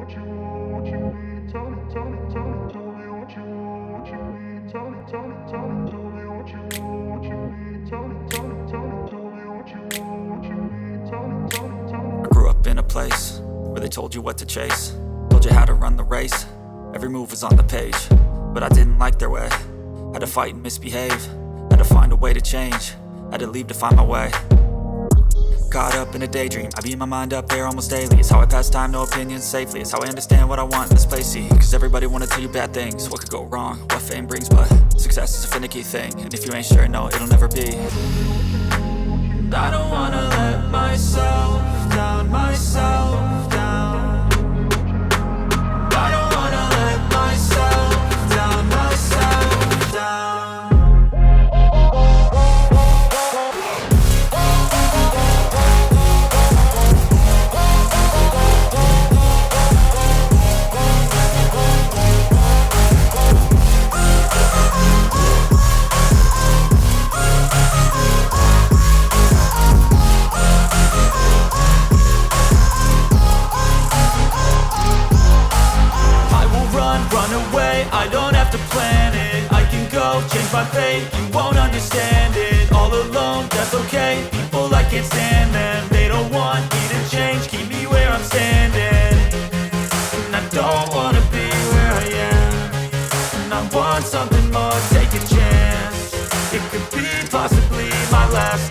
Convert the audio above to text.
I grew up in a place where they told you what to chase, told you how to run the race. Every move was on the page, but I didn't like their way. Had to fight and misbehave, had to find a way to change, had to leave to find my way. Caught up in a daydream, I beat my mind up there almost daily. It's how I pass time, no opinions safely. It's how I understand what I want in this place, see. Cause everybody wanna tell you bad things, what could go wrong, what fame brings. But success is a finicky thing, and if you ain't sure, no, it'll never be. I don't wanna let myself down, myself down. I don't wanna let myself down, myself down. I don't have to plan it, I can go change my fate. You won't understand it, all alone, that's okay. People I can't stand them, they don't want me to change. Keep me where I'm standing, and I don't wanna be where I am. And I want something more, take a chance. It could be possibly my last